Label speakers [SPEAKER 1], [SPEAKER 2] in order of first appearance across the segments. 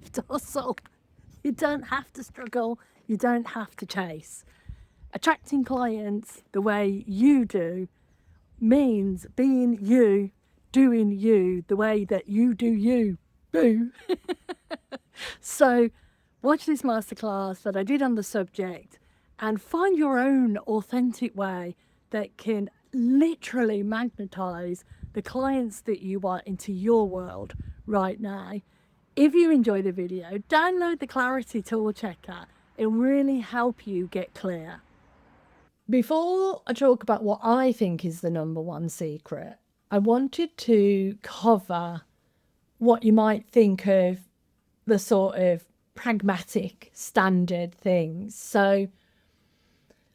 [SPEAKER 1] have to hustle. You don't have to struggle. You don't have to chase. Attracting clients the way you do means being you, doing you the way that you do you. Boo. So watch this masterclass that I did on the subject and find your own authentic way that can literally magnetize the clients that you want into your world right now. If you enjoy the video, download the Clarity Tool Checker. It'll really help you get clear. Before I talk about what I think is the number one secret, I wanted to cover what you might think of the sort of pragmatic standard things. So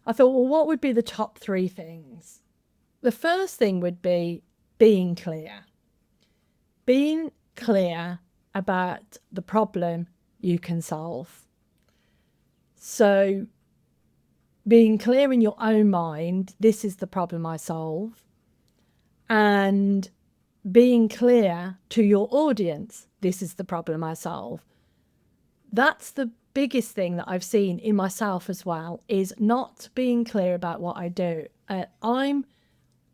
[SPEAKER 1] I thought, well, what would be the top three things? The first thing would be being clear. Being clear about the problem you can solve. So being clear in your own mind, this is the problem I solve. And being clear to your audience, this is the problem I solve. That's the biggest thing that I've seen in myself as well, is not being clear about what I do. I'm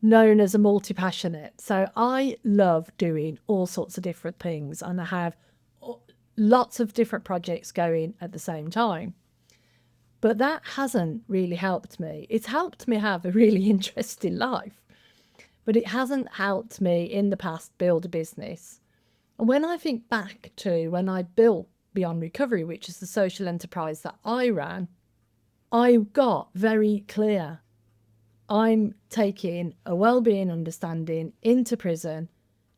[SPEAKER 1] known as a multi-passionate, so I love doing all sorts of different things, and I have lots of different projects going at the same time. But that hasn't really helped me. It's helped me have a really interesting life, but it hasn't helped me in the past build a business. And when I think back to when I built Beyond Recovery, which is the social enterprise that I ran, I got very clear. I'm taking a wellbeing understanding into prison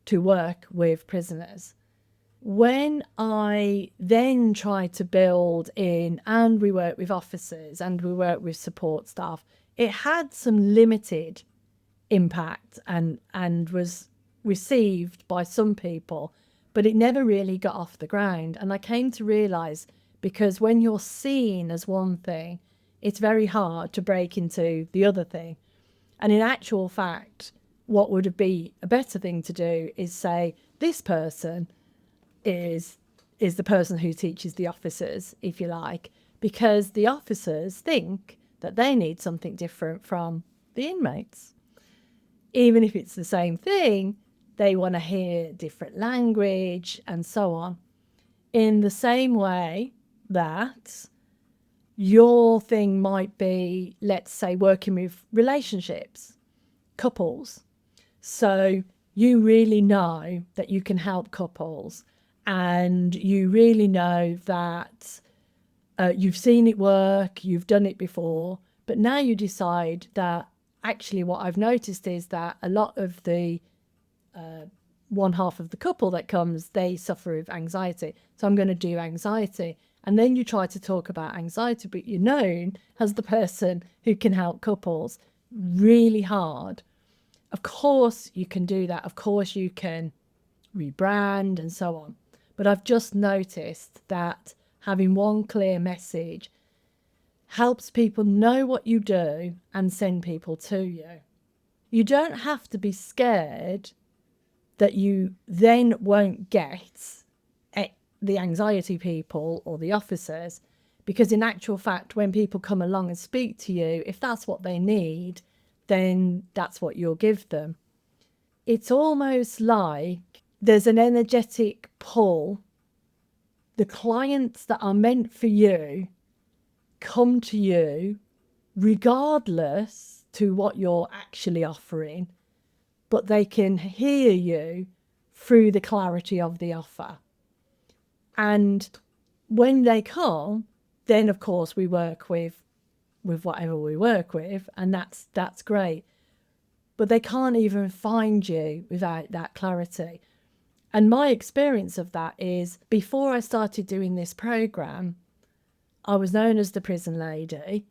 [SPEAKER 1] to work with prisoners. When I then tried to build in, and we work with officers and we work with support staff, it had some limited impact and was received by some people, but it never really got off the ground. And I came to realize, because when you're seen as one thing, it's very hard to break into the other thing. And in actual fact, what would be a better thing to do is say, this person is the person who teaches the officers, if you like, because the officers think that they need something different from the inmates. Even if it's the same thing, they want to hear different language and so on. In the same way that your thing might be, let's say, working with relationships, couples. So you really know that you can help couples, and you really know that you've seen it work, you've done it before, but now you decide that actually what I've noticed is that a lot of the one half of the couple that comes, they suffer with anxiety. So I'm going to do anxiety. And then you try to talk about anxiety, but you're known as the person who can help couples. Really hard. Of course you can do that. Of course you can rebrand and so on. But I've just noticed that having one clear message helps people know what you do and send people to you. You don't have to be scared that you then won't get the anxiety people or the officers, because in actual fact, when people come along and speak to you, if that's what they need, then that's what you'll give them. It's almost like there's an energetic pull. The clients that are meant for you come to you regardless to what you're actually offering, but they can hear you through the clarity of the offer. And when they come, then of course we work with whatever we work with, and that's great. But they can't even find you without that clarity. And my experience of that is, before I started doing this program, I was known as the prison lady,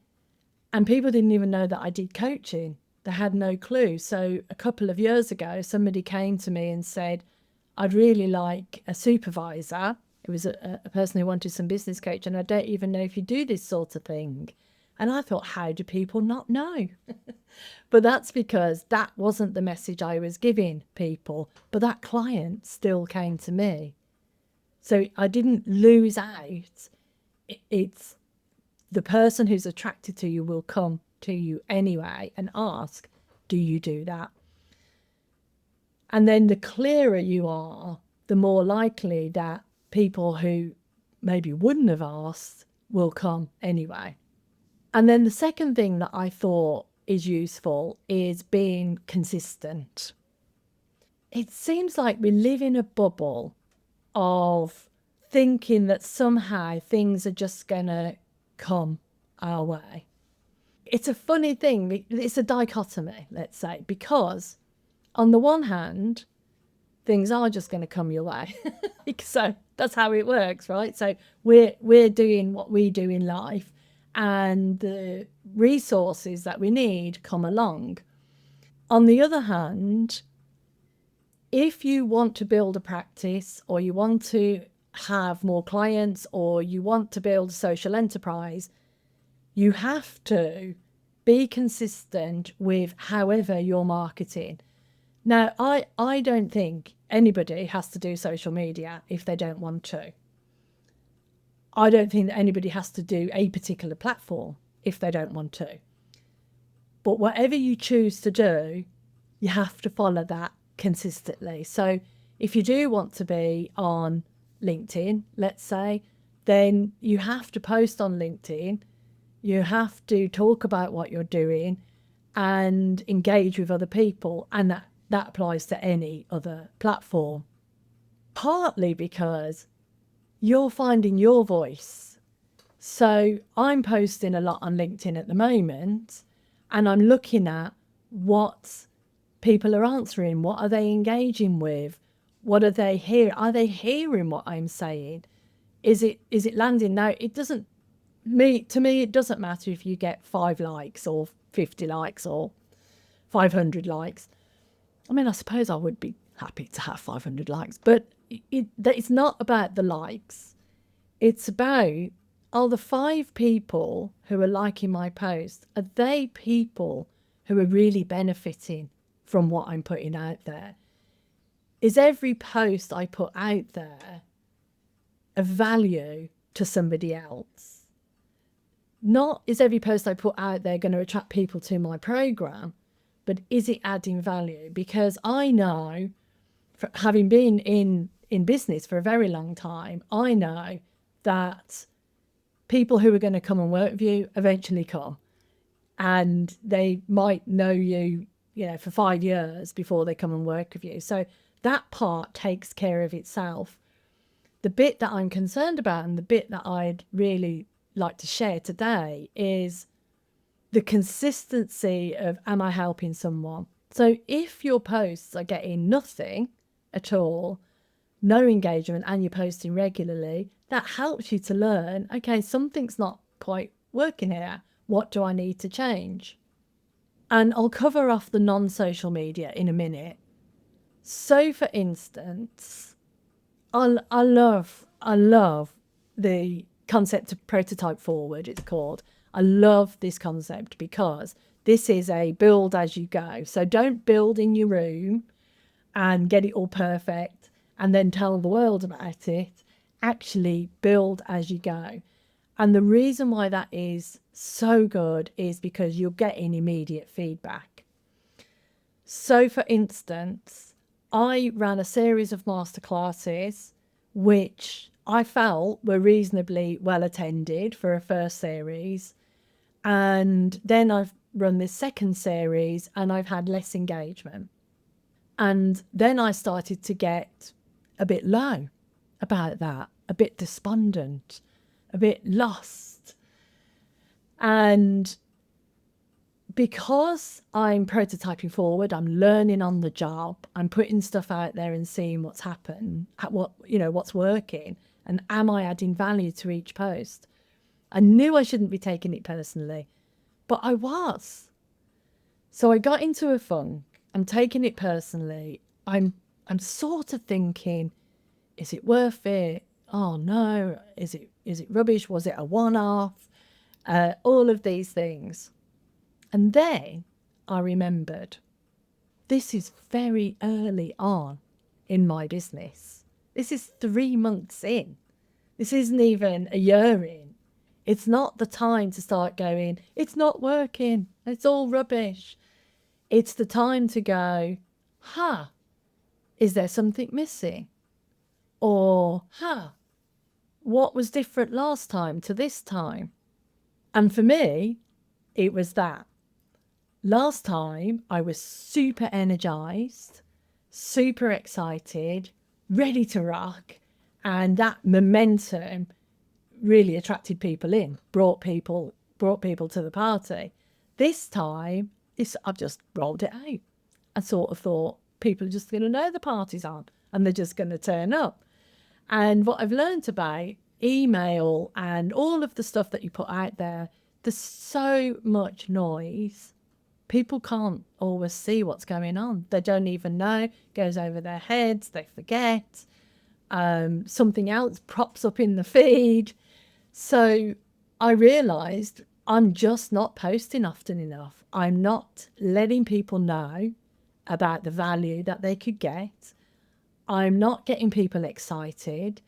[SPEAKER 1] and people didn't even know that I did coaching. They had no clue. So a couple of years ago, somebody came to me and said, I'd really like a supervisor. It was a person who wanted some business coach, and I don't even know if you do this sort of thing. And I thought, how do people not know? But that's because that wasn't the message I was giving people. But that client still came to me. So I didn't lose out. It's the person who's attracted to you will come to you anyway and ask, do you do that? And then the clearer you are, the more likely that people who maybe wouldn't have asked will come anyway. And then the second thing that I thought is useful is being consistent. It seems like we live in a bubble of thinking that somehow things are just going to come our way. It's a funny thing. It's a dichotomy, let's say, because on the one hand, things are just going to come your way. So that's how it works, right? So we're doing what we do in life, and the resources that we need come along. On the other hand, if you want to build a practice, or you want to have more clients, or you want to build a social enterprise, you have to be consistent with however you're marketing. Now, I don't think anybody has to do social media if they don't want to. I don't think that anybody has to do a particular platform if they don't want to. But whatever you choose to do, you have to follow that consistently. So if you do want to be on LinkedIn, let's say, then you have to post on LinkedIn. You have to talk about what you're doing and engage with other people. And that applies to any other platform. Partly because you're finding your voice. So I'm posting a lot on LinkedIn at the moment, and I'm looking at what people are answering. What are they engaging with? What are they hearing? Are they hearing what I'm saying? Is it landing? Now, it doesn't to me, it doesn't matter if you get 5 likes or 50 likes or 500 likes. I mean, I suppose I would be happy to have 500 likes, but it's not about the likes. It's about, are the 5 people who are liking my post, are they people who are really benefiting from what I'm putting out there? Is every post I put out there of value to somebody else? Not is every post I put out there going to attract people to my program, but is it adding value? Because I know, having been in business for a very long time, I know that people who are going to come and work with you eventually come, and they might know you, for 5 years before they come and work with you. So that part takes care of itself. The bit that I'm concerned about, and the bit that I'd really like to share today, is the consistency of, am I helping someone? So if your posts are getting nothing at all, no engagement, and you're posting regularly, that helps you to learn, okay, something's not quite working here. What do I need to change? And I'll cover off the non-social media in a minute. So for instance, I love the concept of prototype forward, it's called. I love this concept because this is a build as you go. So don't build in your room and get it all perfect and then tell the world about it. Actually build as you go. And the reason why that is so good is because you're getting immediate feedback. So for instance, I ran a series of masterclasses which I felt were reasonably well attended for a first series. And then I've run this second series and I've had less engagement. And then I started to get a bit low about that, a bit despondent, a bit lost. And because I'm prototyping forward, I'm learning on the job, I'm putting stuff out there and seeing what's happened, what's working, and am I adding value to each post? I knew I shouldn't be taking it personally, but I was. So I got into a funk. I'm taking it personally. I'm sort of thinking, is it worth it? Oh no, is it rubbish? Was it a one-off? All of these things. And then I remembered, this is very early on in my business. This is 3 months in. This isn't even a year in. It's not the time to start going, it's not working, it's all rubbish. It's the time to go, is there something missing? Or, what was different last time to this time? And for me, it was that. Last time I was super energized, super excited, ready to rock, and that momentum really attracted people in, brought people to the party. This time, I've just rolled it out. I sort of thought people are just going to know the party's on and they're just going to turn up. And what I've learned about email and all of the stuff that you put out there, there's so much noise. People can't always see what's going on. They don't even know. It goes over their heads. They forget. Something else props up in the feed. So I realised I'm just not posting often enough. I'm not letting people know about the value that they could get. I'm not getting people excited.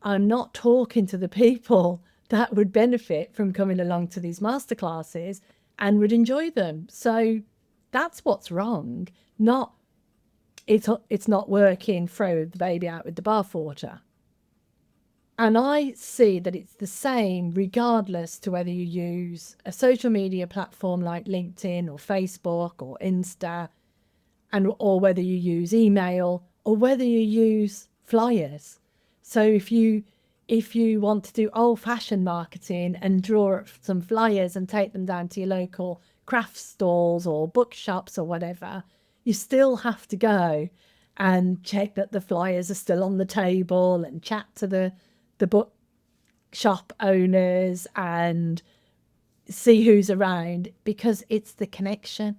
[SPEAKER 1] I'm not talking to the people that would benefit from coming along to these masterclasses and would enjoy them. So that's what's wrong. Not it's not working, throw the baby out with the bathwater. And I see that it's the same regardless to whether you use a social media platform like LinkedIn or Facebook or Insta, or whether you use email or whether you use flyers. So if you want to do old-fashioned marketing and draw up some flyers and take them down to your local craft stalls or bookshops or whatever, you still have to go and check that the flyers are still on the table and chat to the bookshop owners and see who's around, because it's the connection.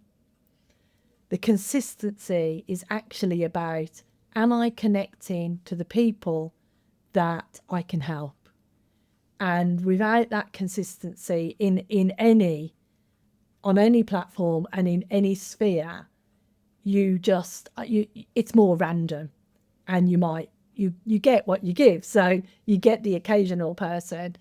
[SPEAKER 1] The consistency is actually about, am I connecting to the people that I can help? And without that consistency on any platform and in any sphere, it's more random, and you get what you give. So you get the occasional person,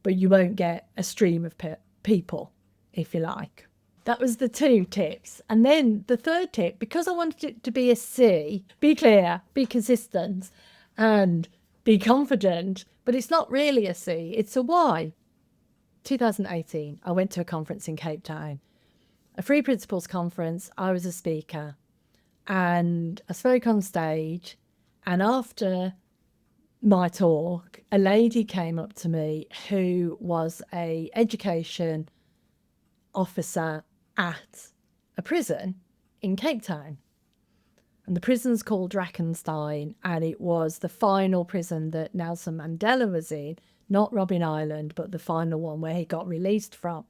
[SPEAKER 1] but you won't get a stream of people, if you like. That was the 2 tips. And then the 3rd tip, because I wanted it to be a C, be clear, be consistent, and be confident, but it's not really a C, it's a Y. 2018, I went to a conference in Cape Town, a Free Principles conference. I was a speaker and I spoke on stage, and after my talk, a lady came up to me who was an education officer at a prison in Cape Town. And the prison's called Drakensberg, and it was the final prison that Nelson Mandela was in, not Robben Island, but the final one where he got released from.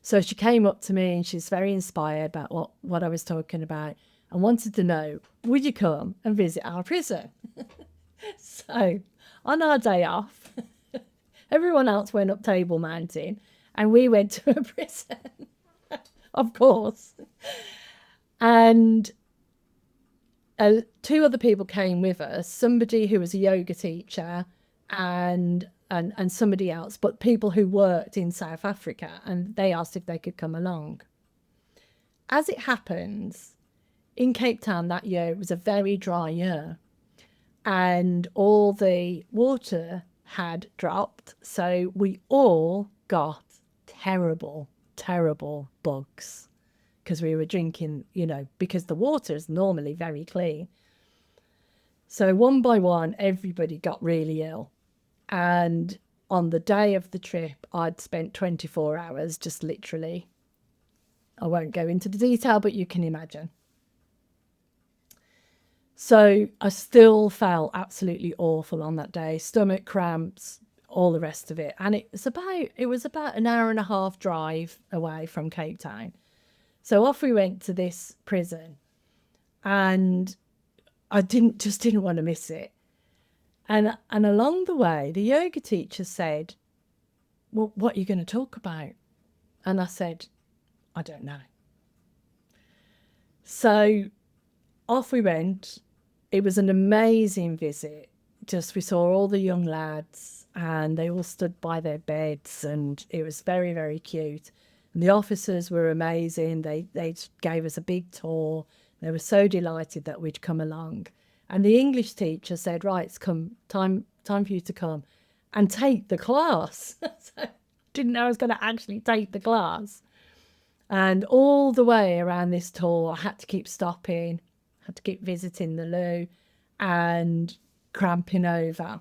[SPEAKER 1] So she came up to me and she's very inspired about what I was talking about and wanted to know, would you come and visit our prison? So on our day off, everyone else went up Table Mountain and we went to a prison, of course. And 2 other people came with us, somebody who was a yoga teacher and somebody else, but people who worked in South Africa, and they asked if they could come along. As it happens, in Cape Town that year, it was a very dry year and all the water had dropped. So we all got terrible, terrible bugs because we were drinking, because the water is normally very clean. So one by one, everybody got really ill. And on the day of the trip, I'd spent 24 hours just literally, I won't go into the detail, but you can imagine. So I still felt absolutely awful on that day, stomach cramps, all the rest of it. And it was about an hour and a half drive away from Cape Town. So off we went to this prison, and I didn't want to miss it. And along the way, the yoga teacher said, well, what are you going to talk about? And I said, I don't know. So off we went. it was an amazing visit. Just we saw all the young lads and they all stood by their beds and it was very, very cute. And the officers were amazing. They gave us a big tour. They were so delighted that we'd come along. And the English teacher said, right, it's time for you to come and take the class. So didn't know I was going to actually take the class. And all the way around this tour, I had to keep stopping, had to keep visiting the loo and cramping over.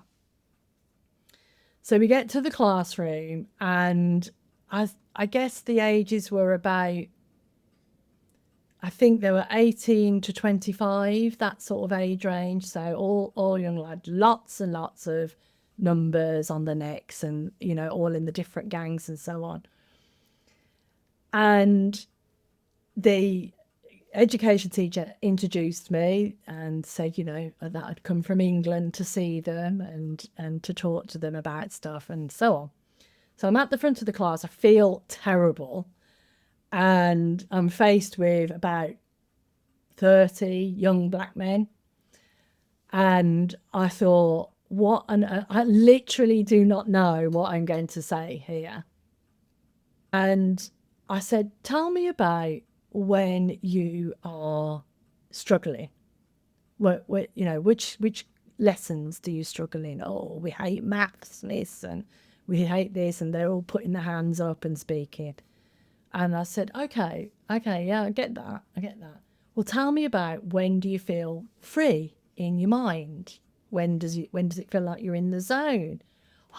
[SPEAKER 1] So we get to the classroom and I guess the ages were about, I think they were 18 to 25, that sort of age range. So all young lads, lots and lots of numbers on the necks and, you know, all in the different gangs and so on. And the education teacher introduced me and said, you know, that I'd come from England to see them and to talk to them about stuff and so on. So I'm at the front of the class. I feel terrible. And I'm faced with about 30 young black men. And I thought, I literally do not know what I'm going to say here. And I said, tell me about when you are struggling. You know, which lessons do you struggle in? Oh, we hate maths, miss, and we hate this, and they're all putting their hands up and speaking. And I said, okay, yeah, I get that. Well, tell me about when do you feel free in your mind? When does it feel like you're in the zone?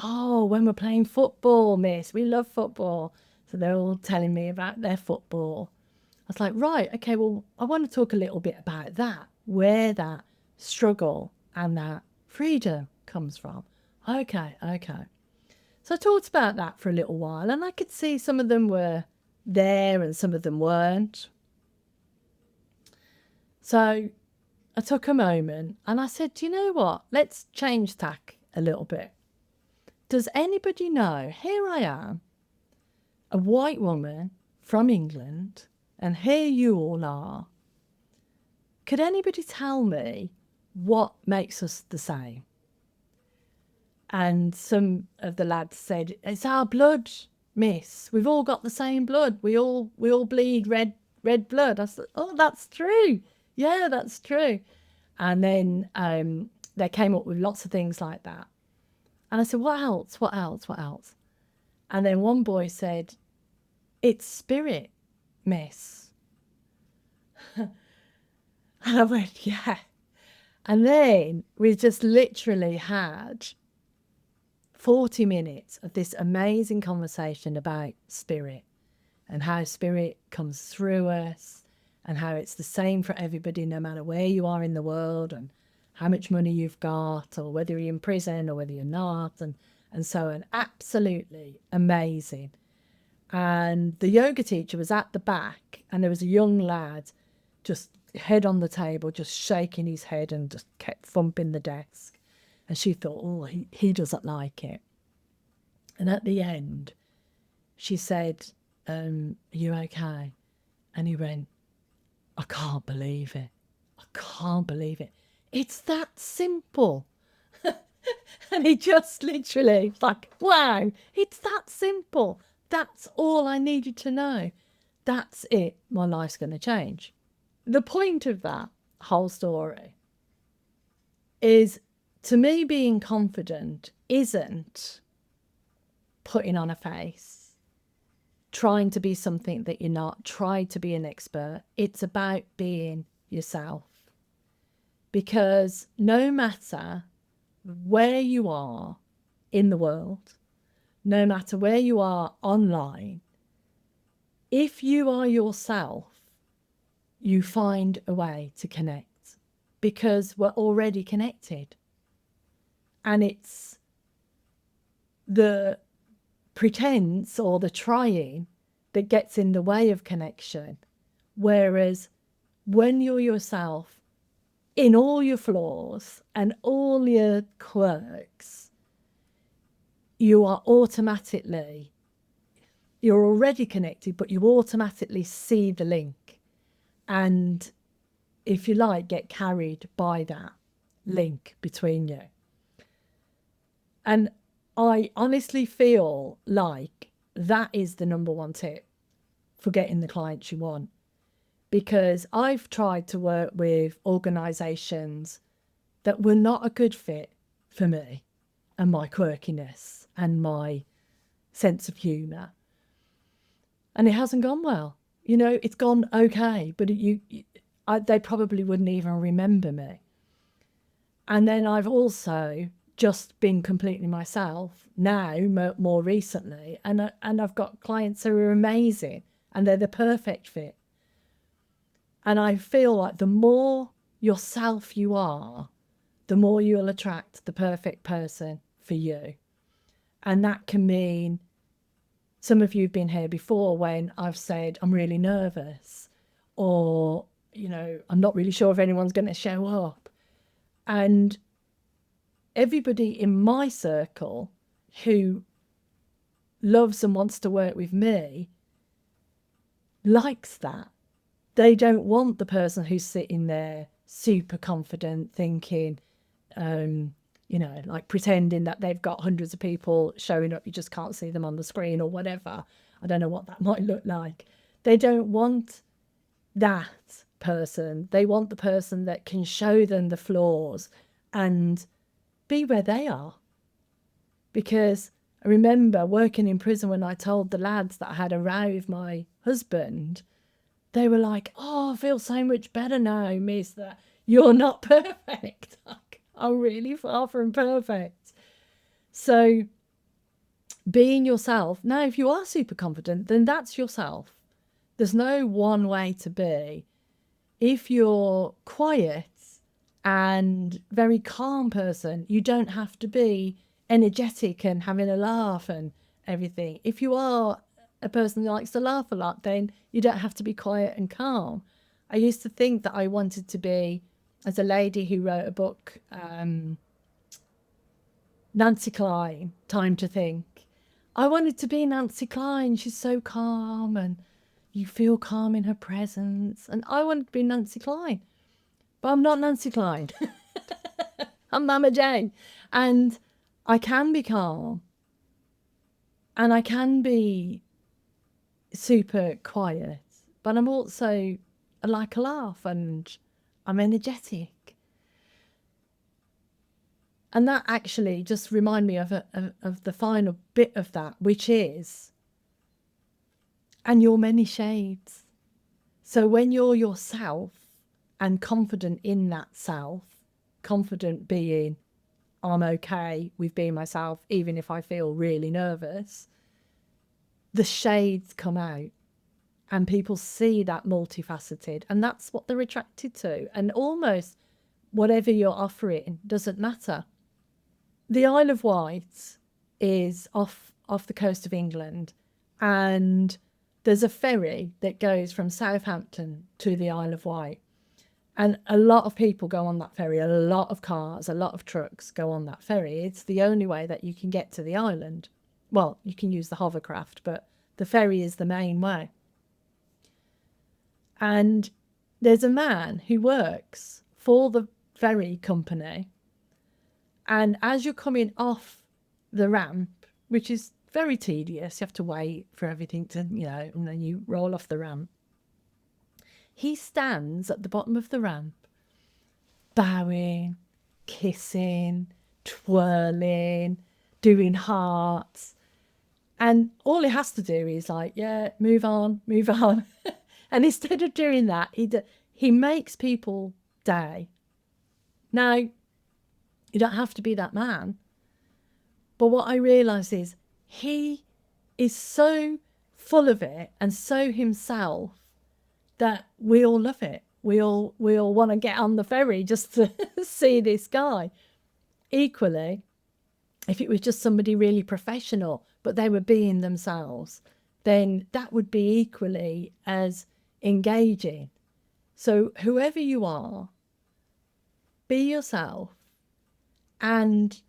[SPEAKER 1] Oh, when we're playing football, miss. We love football. So they're all telling me about their football. I was like, right, okay, well, I want to talk a little bit about that, where that struggle and that freedom comes from. Okay. So I talked about that for a little while and I could see some of them were there and some of them weren't. So I took a moment and I said, do you know what? Let's change tack a little bit. Does anybody know? Here I am, a white woman from England, and here you all are. Could anybody tell me what makes us the same? And some of the lads said, it's our blood, miss. We've all got the same blood. We all bleed red blood. I said, oh, that's true. Yeah, that's true. And then they came up with lots of things like that. And I said, what else? And then one boy said, it's spirit, miss. And I went, yeah. And then we just literally had 40 minutes of this amazing conversation about spirit and how spirit comes through us and how it's the same for everybody, no matter where you are in the world and how much money you've got or whether you're in prison or whether you're not and so on. Absolutely amazing. And the yoga teacher was at the back and there was a young lad just head on the table, just shaking his head and just kept thumping the desk. And she thought, oh, he doesn't like it. And at the end, she said, are you okay? And he went, I can't believe it. It's that simple. And he just literally was like, wow, it's that simple. That's all I needed to know. That's it. My life's going to change. The point of that whole story is, to me, being confident isn't putting on a face, trying to be something that you're not, try to be an expert. It's about being yourself. Because no matter where you are in the world, no matter where you are online, if you are yourself, you find a way to connect because we're already connected. And it's the pretense or the trying that gets in the way of connection. Whereas when you're yourself, in all your flaws and all your quirks, you are automatically, you're already connected, but you automatically see the link. And if you like, get carried by that. link between you. And I honestly feel like that is the number one tip for getting the clients you want. Because I've tried to work with organisations that were not a good fit for me and my quirkiness and my sense of humour. And it hasn't gone well. You know, it's gone okay, but they probably wouldn't even remember me. And then I've also just been completely myself now, more recently, and I've got clients who are amazing and they're the perfect fit. And I feel like the more yourself you are, the more you'll attract the perfect person for you. And that can mean, some of you have been here before when I've said, I'm really nervous, or, you know, I'm not really sure if anyone's going to show up. And everybody in my circle who loves and wants to work with me likes that. They don't want the person who's sitting there super confident thinking, you know, like pretending that they've got hundreds of people showing up, you just can't see them on the screen or whatever. I don't know what that might look like. They don't want that person. They want the person that can show them the flaws and be where they are. Because I remember working in prison when I told the lads that I had a row with my husband, they were like, oh, I feel so much better now, miss, that you're not perfect. I'm really far from perfect. So being yourself. Now, if you are super confident, then that's yourself. There's no one way to be. If you're quiet and very calm person, you don't have to be energetic and having a laugh and everything. If you are a person who likes to laugh a lot, then you don't have to be quiet and calm. I used to think that I wanted to be, as a lady who wrote a book, Nancy Klein, Time to Think. I wanted to be Nancy Klein. She's so calm and you feel calm in her presence. And I wanted to be Nancy Klein. But I'm not Nancy Klein. I'm Mama Jane. And I can be calm. And I can be super quiet. But I'm also, I like a laugh and I'm energetic. And that actually just reminded me of the final bit of that, which is, and you're many shades. So when you're yourself and confident in that self, confident being, I'm okay with being myself, even if I feel really nervous, the shades come out and people see that multifaceted, and that's what they're attracted to. And almost whatever you're offering doesn't matter. The Isle of Wight is off the coast of England, and there's a ferry that goes from Southampton to the Isle of Wight. And a lot of people go on that ferry, a lot of cars, a lot of trucks go on that ferry. It's the only way that you can get to the island. Well, you can use the hovercraft, but the ferry is the main way. And there's a man who works for the ferry company. And as you're coming off the ramp, which is very tedious, you have to wait for everything to, you know, and then you roll off the ramp. He stands at the bottom of the ramp, bowing, kissing, twirling, doing hearts. And all he has to do is like, yeah, move on, move on. And instead of doing that, he makes people day. Now, you don't have to be that man. But what I realise is he is so full of it and so himself that we all love it. We all want to get on the ferry just to see this guy. Equally, if it was just somebody really professional, but they were being themselves, then that would be equally as engaging. So whoever you are, be yourself and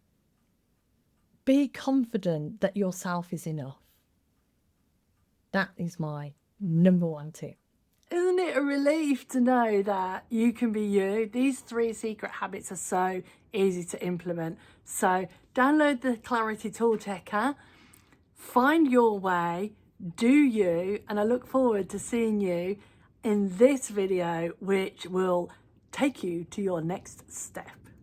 [SPEAKER 1] be confident that yourself is enough. That is my number one tip. Isn't it a relief to know that you can be you? These 3 secret habits are so easy to implement. So download the Clarity Tool Checker, find your way, do you, and I look forward to seeing you in this video, which will take you to your next step.